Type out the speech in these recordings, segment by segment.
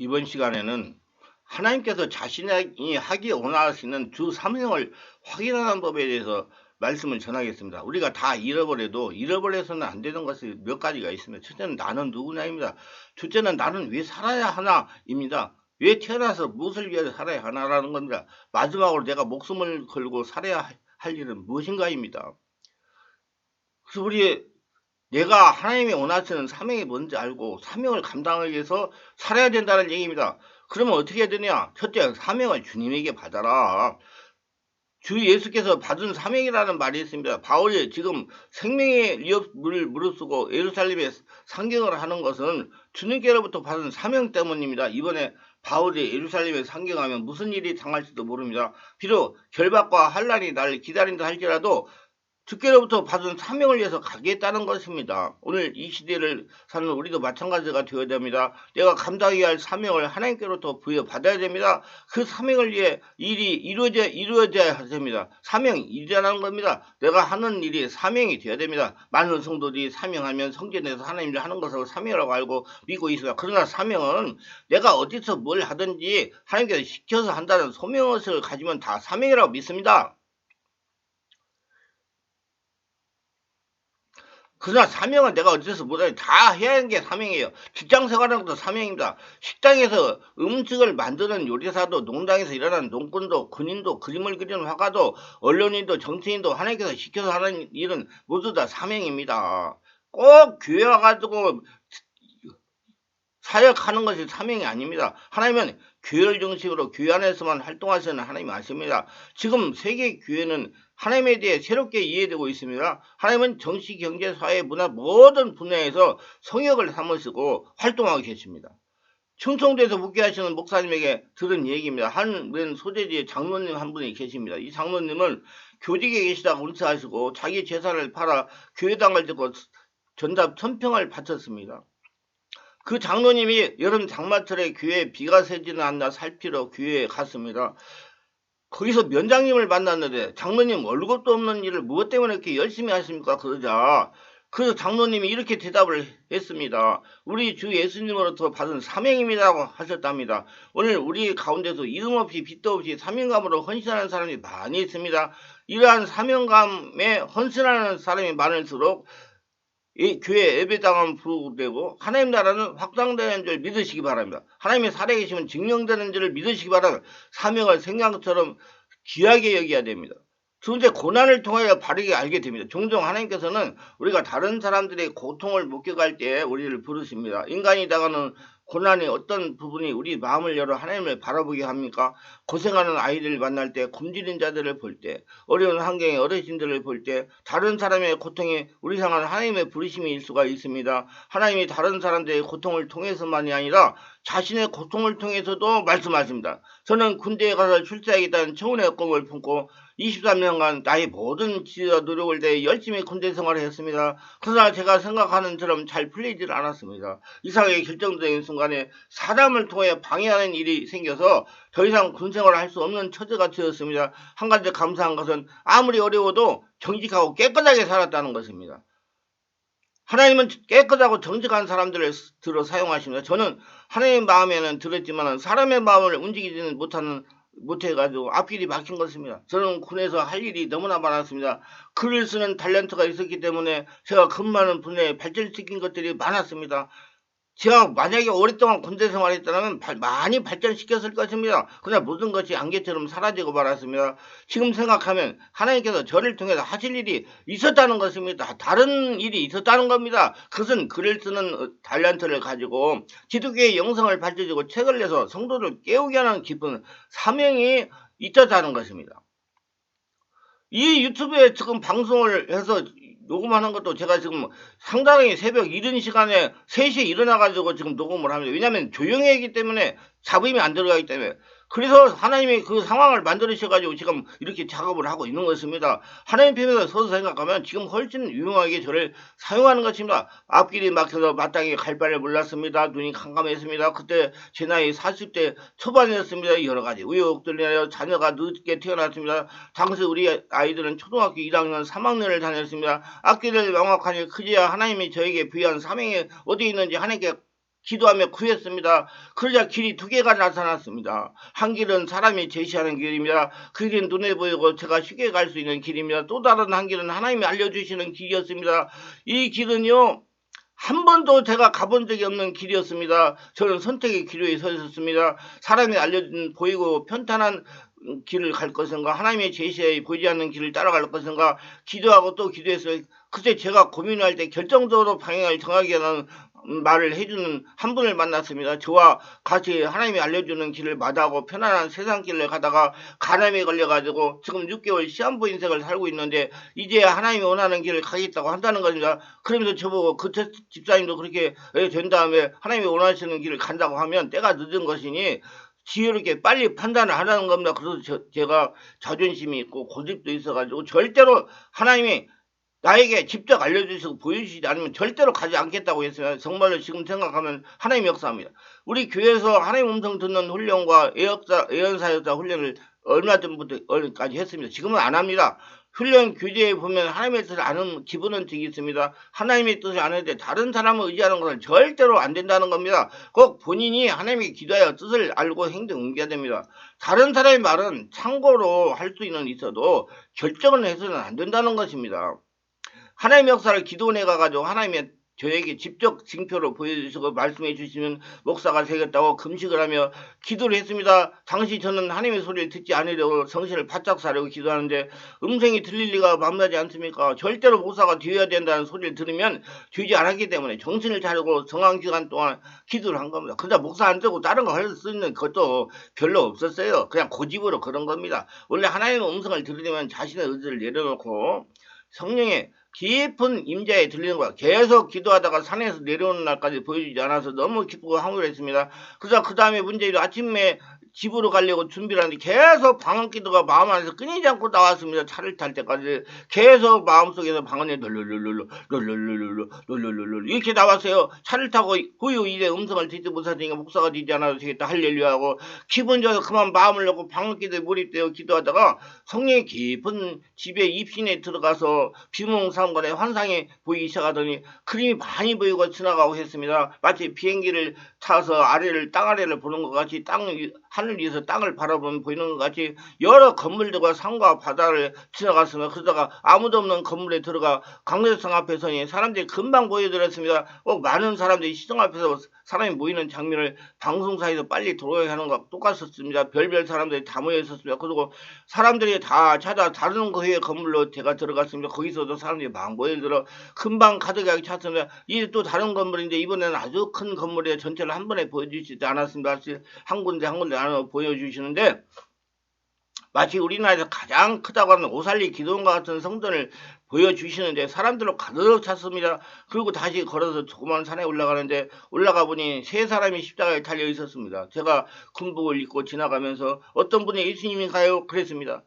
이번 시간에는 하나님께서 자신이 하기 원하시는 주 사명을 확인하는 법에 대해서 말씀을 전하겠습니다. 우리가 다 잃어버려도 잃어버려서는 안 되는 것이 몇 가지가 있습니다. 첫째는 나는 누구냐입니다. 둘째는 나는 왜 살아야 하나입니다. 왜 태어나서 무엇을 위해 살아야 하나라는 겁니다. 마지막으로 내가 목숨을 걸고 살아야 할 일은 무엇인가입니다. 그래서 내가 하나님이 원하시는 사명이 뭔지 알고 사명을 감당하기 위해서 살아야 된다는 얘기입니다. 그러면 어떻게 해야 되냐? 첫째, 사명을 주님에게 받아라. 주 예수께서 받은 사명이라는 말이 있습니다. 바울이 지금 생명의 위협을 무릅쓰고 예루살렘에 상경을 하는 것은 주님께로부터 받은 사명 때문입니다. 이번에 바울이 예루살렘에 상경하면 무슨 일이 당할지도 모릅니다. 비록 결박과 환난이 나를 기다린다 할지라도 주께로부터 받은 사명을 위해서 가겠다는 것입니다. 오늘 이 시대를 사는 우리도 마찬가지가 되어야 됩니다. 내가 감당해야 할 사명을 하나님께로부터 부여받아야 됩니다. 그 사명을 위해 일이 이루어져야 됩니다. 사명이 일이라는 겁니다. 내가 하는 일이 사명이 되어야 됩니다. 많은 성도들이 사명하면 성전에서 하나님을 하는 것을 사명이라고 알고 믿고 있습니다. 그러나 사명은 내가 어디서 뭘 하든지 하나님께서 시켜서 한다는 소명의식을 가지면 다 사명이라고 믿습니다. 그러나 사명은 내가 어째서 못하니 다 해야 하는 게 사명이에요. 직장 생활하는 것도 사명입니다. 식당에서 음식을 만드는 요리사도, 농장에서 일하는 농꾼도, 군인도, 그림을 그리는 화가도, 언론인도, 정치인도 하나님께서 시켜서 하는 일은 모두 다 사명입니다. 꼭 교회 와가지고 사역하는 것이 사명이 아닙니다. 하나님은 교회를 중심으로 교회 안에서만 활동하시는 하나님 아십니다. 지금 세계 교회는 하나님에 대해 새롭게 이해되고 있습니다. 하나님은 정치, 경제, 사회, 문화 모든 분야에서 성역을 삼으시고 활동하고 계십니다. 충청도에서 목회하시는 목사님에게 들은 얘기입니다. 한 소재지에 장로님 한 분이 계십니다. 이 장로님은 교직에 계시다가 은퇴하시고 자기 재산을 팔아 교회당을 짓고 전답 1000평을 바쳤습니다. 그 장로님이 여름 장마철에 교회에 비가 새지는 않나 살피러 교회에 갔습니다. 거기서 면장님을 만났는데 장로님 얼굴도 없는 일을 무엇 때문에 이렇게 열심히 하십니까? 그러자 그 장로님이 이렇게 대답을 했습니다. 우리 주 예수님으로부터 받은 사명입니다라고 하셨답니다. 오늘 우리 가운데서 이름 없이 빚도 없이 사명감으로 헌신하는 사람이 많이 있습니다. 이러한 사명감에 헌신하는 사람이 많을수록 이 교회 예배당은 부르되고 하나님 나라는 확장되는 줄 믿으시기 바랍니다. 하나님이 살아계시면 증명되는 줄을 믿으시기 바랍니다. 사명을 생명처럼 귀하게 여겨야 됩니다. 두 번째, 고난을 통하여 바르게 알게 됩니다. 종종 하나님께서는 우리가 다른 사람들의 고통을 목격할 때 우리를 부르십니다. 인간이 당하는 고난의 어떤 부분이 우리 마음을 열어 하나님을 바라보게 합니까? 고생하는 아이들을 만날 때, 굶주린 자들을 볼 때, 어려운 환경의 어르신들을 볼 때, 다른 사람의 고통이 우리 향한 하나님의 부르심일 수가 있습니다. 하나님이 다른 사람들의 고통을 통해서만이 아니라 자신의 고통을 통해서도 말씀하십니다. 저는 군대에 가서 출세하겠다는 청운의 꿈을 품고 23년간 나의 모든 지혜와 노력을 다해 열심히 군대 생활을 했습니다. 그러나 제가 생각하는 처럼 잘 풀리질 않았습니다. 이상하게 결정적인 순간에 사람을 통해 방해하는 일이 생겨서 더 이상 군 생활을 할 수 없는 처지가 되었습니다. 한 가지 감사한 것은 아무리 어려워도 정직하고 깨끗하게 살았다는 것입니다. 하나님은 깨끗하고 정직한 사람들을 들어 사용하십니다. 저는 하나님의 마음에는 들었지만 사람의 마음을 움직이지는 못해가지고 앞길이 막힌 것입니다. 저는 군에서 할 일이 너무나 많았습니다. 글을 쓰는 탤런트가 있었기 때문에 제가 근무하는 분야에 발전시킨 것들이 많았습니다. 제가 만약에 오랫동안 군대 생활했다면 많이 발전시켰을 것입니다. 그러나 모든 것이 안개처럼 사라지고 말았습니다. 지금 생각하면 하나님께서 저를 통해서 하실 일이 있었다는 것입니다. 다른 일이 있었다는 겁니다. 그것은 글을 쓰는 탤런트를 가지고 기독교의 영성을 밝혀주고 책을 내서 성도를 깨우게 하는 깊은 사명이 있었다는 것입니다. 이 유튜브에 지금 방송을 해서 녹음하는 것도 제가 지금 상당히 새벽 이른 시간에 3시에 일어나가지고 지금 녹음을 합니다. 왜냐하면 조용해야 하기 때문에 잡음이 안 들어가기 때문에. 그래서 하나님이 그 상황을 만들으셔가지고 지금 이렇게 작업을 하고 있는 것입니다. 하나님 편에서 서서 생각하면 지금 훨씬 유용하게 저를 사용하는 것입니다. 앞길이 막혀서 마땅히 갈 바를 몰랐습니다. 눈이 캄캄했습니다. 그때 제 나이 40대 초반이었습니다. 여러 가지 우여곡절이 인하여 자녀가 늦게 태어났습니다. 당시 우리 아이들은 초등학교 1학년 3학년을 다녔습니다. 앞길을 명확하게 그제야 하나님이 저에게 부여한 사명이 어디 있는지 하나님께 기도하며 구했습니다. 그러자 길이 두 개가 나타났습니다. 한 길은 사람이 제시하는 길입니다. 그 길은 눈에 보이고 제가 쉽게 갈 수 있는 길입니다. 또 다른 한 길은 하나님이 알려주시는 길이었습니다. 이 길은요, 한 번도 제가 가본 적이 없는 길이었습니다. 저는 선택의 기로에 서 있었습니다. 사람이 알려준 보이고 편탄한 길을 갈 것인가, 하나님의 제시에 보이지 않는 길을 따라갈 것인가, 기도하고 또 기도했어요. 그때 제가 고민할 때 결정적으로 방향을 정하게 하는 말을 해주는 한 분을 만났습니다. 저와 같이 하나님이 알려주는 길을 마다하고 편안한 세상 길을 가다가 간암에 걸려가지고 지금 6개월 시한부 인생을 살고 있는데 이제야 하나님이 원하는 길을 가겠다고 한다는 겁니다. 그러면서 저보고 그 집사님도 그렇게 된 다음에 하나님이 원하시는 길을 간다고 하면 때가 늦은 것이니 지혜롭게 빨리 판단을 하라는 겁니다. 그래서 제가 자존심이 있고 고집도 있어가지고 절대로 하나님이 나에게 직접 알려주시고 보여주시지 않으면 절대로 가지 않겠다고 했어요. 정말로 지금 생각하면 하나님 역사입니다. 우리 교회에서 하나님 음성 듣는 훈련과 예언사역자 훈련을 얼마 전부터까지 했습니다. 지금은 안 합니다. 훈련 교재에 보면 하나님의 뜻을 아는 기본은 되어 있습니다. 하나님의 뜻을 아는데 다른 사람을 의지하는 것은 절대로 안 된다는 겁니다. 꼭 본인이 하나님께 기도하여 뜻을 알고 행동 옮겨야 됩니다. 다른 사람의 말은 참고로 할 수는 있어도 결정을 해서는 안 된다는 것입니다. 하나님의 역사를 기도원에 가가지고 하나님의 저에게 직접 징표로 보여주시고 말씀해 주시면 목사가 되겠다고 금식을 하며 기도를 했습니다. 당시 저는 하나님의 소리를 듣지 않으려고 정신을 바짝 사려고 기도하는데 음성이 들릴 리가 만나지 않습니까? 절대로 목사가 되어야 된다는 소리를 들으면 되지 않았기 때문에 정신을 차리고 정한 기간 동안 기도를 한 겁니다. 그러다 목사 안 되고 다른 거 할 수 있는 것도 별로 없었어요. 그냥 고집으로 그런 겁니다. 원래 하나님의 음성을 들으려면 자신의 의지를 내려놓고 성령의 깊은 임재에 들리는 거야. 계속 기도하다가 산에서 내려오는 날까지 보여주지 않아서 너무 기쁘고 황홀했습니다. 그래서 그 다음에 문제도 아침에 집으로 가려고 준비를 하는데 계속 방언기도가 마음 안에서 끊이지 않고 나왔습니다. 차를 탈 때까지 계속 마음속에서 방언이 롤롤롤롤롤롤롤롤롤롤 이렇게 나왔어요. 차를 타고 후유 이래 음성을 듣지 못하니까 목사가 되지 않아도 되겠다 할렐루야하고 기분 좋아서 그만 마음을 놓고 방언기도에 몰입되어 기도하다가 성령의 깊은 집에 입신에 들어가서 비몽사몽간에 환상이 보이기 시작하더니 그림이 많이 보이고 지나가고 했습니다. 마치 비행기를 타서 땅 아래를 보는 것 같이 하늘 위에서 땅을 바라보면 보이는 것 같이 여러 건물들과 산과 바다를 지나갔으며 그러다가 아무도 없는 건물에 들어가 강대성 앞에 서니 사람들이 금방 보여드렸습니다. 많은 사람들이 시청 앞에서 사람이 모이는 장면을 방송사에서 빨리 들어야 하는 것과 똑같았습니다. 별별 사람들이 다 모여 있었습니다. 그리고 사람들이 다 찾아 다른 교회 건물로 제가 들어갔습니다. 거기서도 사람들이 막 모여들어 금방 가득하게 찼습니다. 이제 또 다른 건물인데 이번에는 아주 큰 건물에 전체를 한 번에 보여주시지 않았습니다. 한 군데 나눠 보여주시는데 마치 우리나라에서 가장 크다고 하는 오살리 기도원과 같은 성전을 보여주시는데 사람들로 가득 찼습니다. 그리고 다시 걸어서 조그만 산에 올라가는데 올라가 보니 세 사람이 십자가에 달려 있었습니다. 제가 군복을 입고 지나가면서 어떤 분이 예수님인가요? 그랬습니다.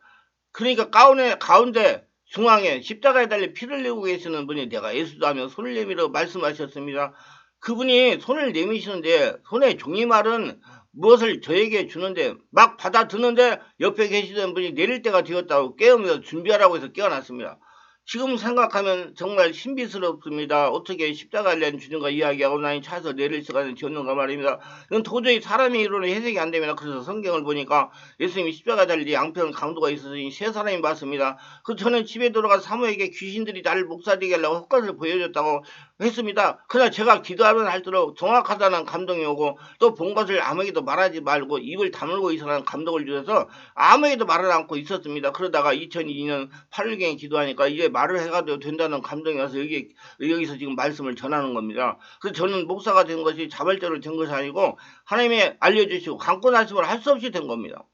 그러니까 가운데 중앙에 십자가에 달려 피를 내고 계시는 분이 내가 예수다 하며 손을 내밀어 말씀하셨습니다. 그분이 손을 내미시는데 손에 종이말은 무엇을 저에게 주는데 막 받아드는데 옆에 계시던 분이 내릴 때가 되었다고 깨우면서 준비하라고 해서 깨어났습니다. 지금 생각하면 정말 신비스럽습니다. 어떻게 십자가를 주는가 이야기하고 나니 차에서 내릴 시간이 되었는가 말입니다. 이건 도저히 사람의 이론에 해석이 안 됩니다. 그래서 성경을 보니까 예수님이 십자가 달리 양편 강도가 있으니 세 사람이 봤습니다. 그 저는 집에 들어가 사모에게 귀신들이 나를 목사되게 하려고 헛것을 보여줬다고 했습니다. 그러나 제가 기도하면 할수록 정확하다는 감동이 오고 또 본 것을 아무에게도 말하지 말고 입을 다물고 있으라는 감동을 주셔서 아무에게도 말을 않고 있었습니다. 그러다가 2002년 8월경에 기도하니까 이제 말을 해가도 된다는 감동이 와서 여기서 지금 말씀을 전하는 겁니다. 그래서 저는 목사가 된 것이 자발적으로 된 것이 아니고 하나님이 알려주시고 강권 말씀을 할 수 없이 된 겁니다.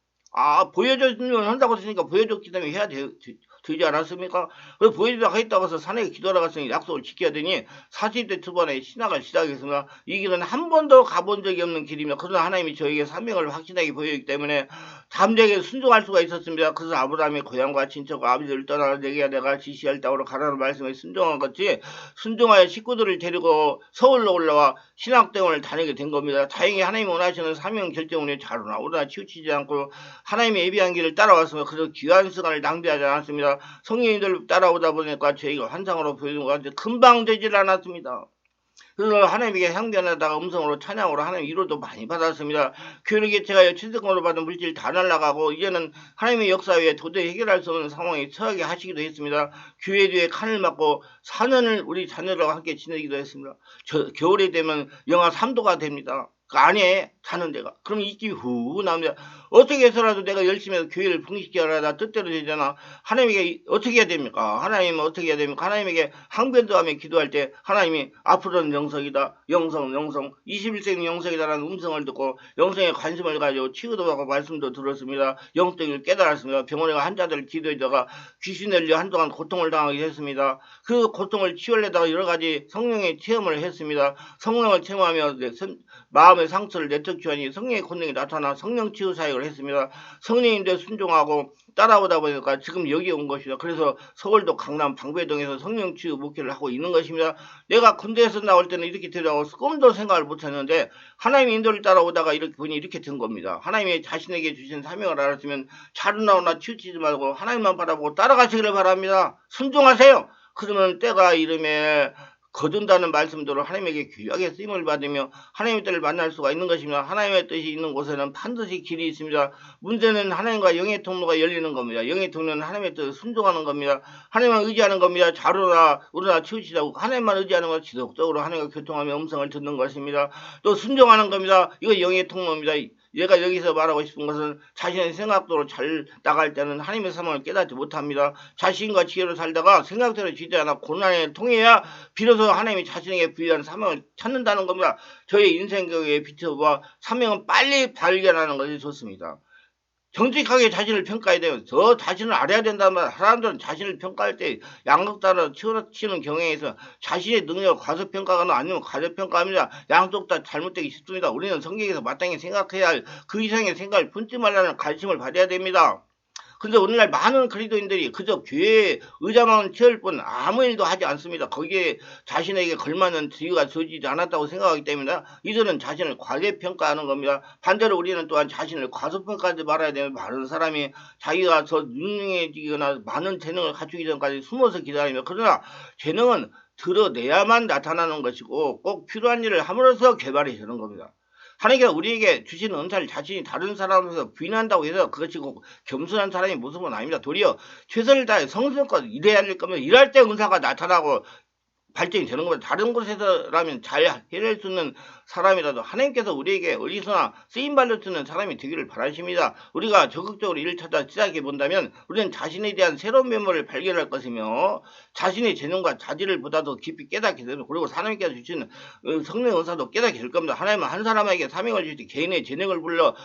보여줬으면 한다고 했으니까 보여줬기 때문에 해야 되지 않았습니까? 그래서 보여주다가 했다고 해서 산에 기도하러 갔으니 약속을 지켜야 되니 40대 초반에 신학을 시작했으나 이 길은 한 번도 가본 적이 없는 길이며 그러나 하나님이 저에게 사명을 확실하게 보여주기 때문에 담대하게 순종할 수가 있었습니다. 그래서 아브라함의 고향과 친척과 아버지를 떠나라 내가 지시할 땅으로 가라는 말씀에 순종한 것이 순종하여 식구들을 데리고 서울로 올라와 신학대원을 다니게 된 겁니다. 다행히 하나님이 원하시는 사명 결정을 잘 오르나 치우치지 않고 하나님의 예비한 길을 따라왔으며 그래서 귀한 시간을 낭비하지 않았습니다. 성령님들 따라오다 보니까 저희가 환상으로 보여준 것 같은데 금방 되질 않았습니다. 그래서 하나님에게 향변하다가 음성으로 찬양으로 하나님 위로도 많이 받았습니다. 교회 개체가 천성으로 받은 물질 다 날아가고 이제는 하나님의 역사 외에 도저히 해결할 수 없는 상황에 처하게 하시기도 했습니다. 교회 뒤에 칸을 막고 4년을 우리 자녀들과 함께 지내기도 했습니다. 겨울에 되면 영하 3도가 됩니다. 그 안에 사는 데가. 그럼 입김이 후 나옵니다. 어떻게 해서라도 내가 열심히 해서 교회를 풍식시켜야 나 뜻대로 되잖아. 하나님에게 어떻게 해야 됩니까? 하나님은 어떻게 해야 됩니까? 하나님에게 항변도 하며 기도할 때 하나님이 앞으로는 영성이다. 영성 21세기 영성이다라는 음성을 듣고 영성에 관심을 가지고 치유도 하고 말씀도 들었습니다. 영성을 깨달았습니다. 병원에 가 환자들 기도에다가 귀신 들려 한동안 고통을 당하게 했습니다. 그 고통을 치유하려다가 여러 가지 성령의 체험을 했습니다. 성령을 체험하며 마음의 상처를 내쫓기하니 성령의 권능이 나타나 성령 치유 사역을 했습니다. 성령인데 순종하고 따라오다 보니까 지금 여기 온 것이다. 그래서 서울도 강남 방배동에서 성령 치유 목회를 하고 있는 것입니다. 내가 군대에서 나올 때는 이렇게 되라고 꿈도 생각을 못했는데 하나님의 인도를 따라오다가 이렇게 보니 이렇게 된 겁니다. 하나님이 자신에게 주신 사명을 알았으면 잘은 나오나 치우치지 말고 하나님만 바라보고 따라가시기를 바랍니다. 순종하세요. 그러면 때가 이름에 거둔다는 말씀대로 하나님에게 귀하게 쓰임을 받으며 하나님의 뜻을 만날 수가 있는 것입니다. 하나님의 뜻이 있는 곳에는 반드시 길이 있습니다. 문제는 하나님과 영의 통로가 열리는 겁니다. 영의 통로는 하나님의 뜻을 순종하는 겁니다. 하나님만 의지하는 겁니다. 자루나 우르나 치우치자고 하나님만 의지하는 것, 지속적으로 하나님과 교통하며 음성을 듣는 것입니다. 또 순종하는 겁니다. 이거 영의 통로입니다. 얘가 여기서 말하고 싶은 것은 자신의 생각대로 잘 나갈 때는 하나님의 사명을 깨닫지 못합니다. 자신과 지혜로 살다가 생각대로 지지 않아 고난에 통해야 비로소 하나님이 자신에게 부여한 사명을 찾는다는 겁니다. 저의 인생교회의 비트와 사명은 빨리 발견하는 것이 좋습니다. 정직하게 자신을 평가해야 돼요. 저 자신을 알아야 된다면 사람들은 자신을 평가할 때 양극 따라 치우치는 경향에서 자신의 능력을 과소평가하거나 아니면 과소평가합니다. 양쪽 다 잘못되기 쉽습니다. 우리는 성경에서 마땅히 생각해야 할 그 이상의 생각을 품지 말라는 가르침을 받아야 됩니다. 근데 오늘날 많은 그리스도인들이 그저 교회에 의자만 채울 뿐 아무 일도 하지 않습니다. 거기에 자신에게 걸맞는 지위가 주어지지 않았다고 생각하기 때문에 이들은 자신을 과대평가하는 겁니다. 반대로 우리는 또한 자신을 과소평가하지 말아야 되는 많은 사람이 자기가 더 유능해지거나 많은 재능을 갖추기 전까지 숨어서 기다리며 그러나 재능은 드러내야만 나타나는 것이고 꼭 필요한 일을 함으로써 개발이 되는 겁니다. 하나님께서 우리에게 주시는 은사를 자신이 다른 사람에서 부인한다고 해서 그것이 꼭 겸손한 사람의 모습은 아닙니다. 도리어 최선을 다해 성성껏 일해야 할 거면 일할 때 은사가 나타나고 발전이 되는 겁니다. 다른 곳에서라면 잘 해낼 수 있는 사람이라도 하나님께서 우리에게 어디서나 쓰임받을 수 있는 사람이 되기를 바라십니다. 우리가 적극적으로 일을 찾아 시작해 본다면 우리는 자신에 대한 새로운 면모를 발견할 것이며 자신의 재능과 자질을 보다 더 깊이 깨닫게 됩니다. 그리고 하나님께서 주시는 성령 은사도 깨닫게 될 겁니다. 하나님은 한 사람에게 사명을 주실 때 개인의 재능을 불러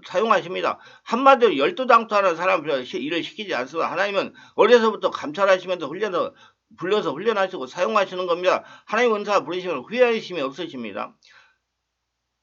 사용하십니다. 한마디로 열두당토하는 사람을 일을 시키지 않습니다. 하나님은 어려서부터 감찰하시면서 불러서 훈련하시고 사용하시는 겁니다. 하나님 은사 부르시면 후회하심이 없으십니다.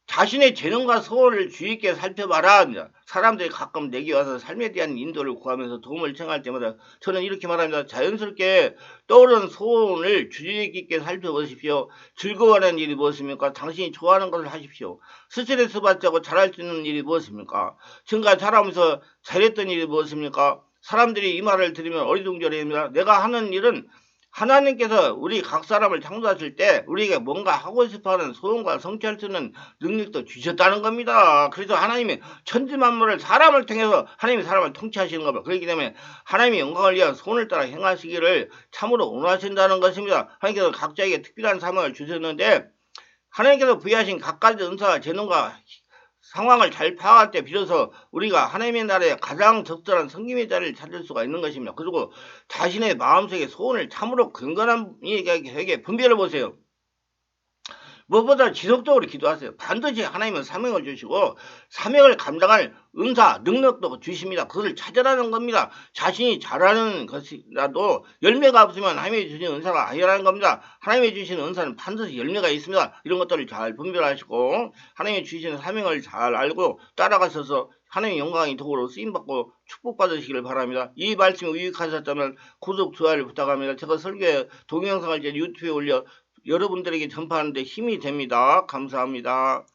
자신의 재능과 소원을 주의 있게 살펴봐라. 사람들이 가끔 내게 와서 삶에 대한 인도를 구하면서 도움을 청할 때마다 저는 이렇게 말합니다. 자연스럽게 떠오르는 소원을 주의 있게 살펴보십시오. 즐거워하는 일이 무엇입니까? 당신이 좋아하는 것을 하십시오. 스트레스 받지 않고 잘할 수 있는 일이 무엇입니까? 지금까지 살아오면서 잘했던 일이 무엇입니까? 사람들이 이 말을 들으면 어리둥절해합니다. 내가 하는 일은 하나님께서 우리 각 사람을 창조하실 때 우리에게 뭔가 하고 싶어하는 소원과 성취할 수 있는 능력도 주셨다는 겁니다. 그래서 하나님이 천지만물을 사람을 통해서 하나님이 사람을 통치하시는 겁니다. 그렇기 때문에 하나님의 영광을 위한 소원을 따라 행하시기를 참으로 원하신다는 것입니다. 하나님께서 각자에게 특별한 사명을 주셨는데 하나님께서 부여하신 각가지 은사와 재능과 상황을 잘 파악할 때 비로소 우리가 하나님의 나라에 가장 적절한 섬김의 자리를 찾을 수가 있는 것입니다. 그리고 자신의 마음속에 소원을 참으로 근건한 이에게 분별해 보세요. 무엇보다 지속적으로 기도하세요. 반드시 하나님은 사명을 주시고 사명을 감당할 은사, 능력도 주십니다. 그것을 찾으라는 겁니다. 자신이 잘하는 것이라도 열매가 없으면 하나님이 주신 은사가 아니라는 겁니다. 하나님이 주시는 은사는 반드시 열매가 있습니다. 이런 것들을 잘 분별하시고 하나님이 주시는 사명을 잘 알고 따라가셔서 하나님의 영광이 도구로 쓰임받고 축복받으시기를 바랍니다. 이 말씀이 유익하셨다면 구독, 좋아요를 부탁합니다. 제가 설교 동영상을 제 유튜브에 올려 여러분들에게 전파하는 데 힘이 됩니다. 감사합니다.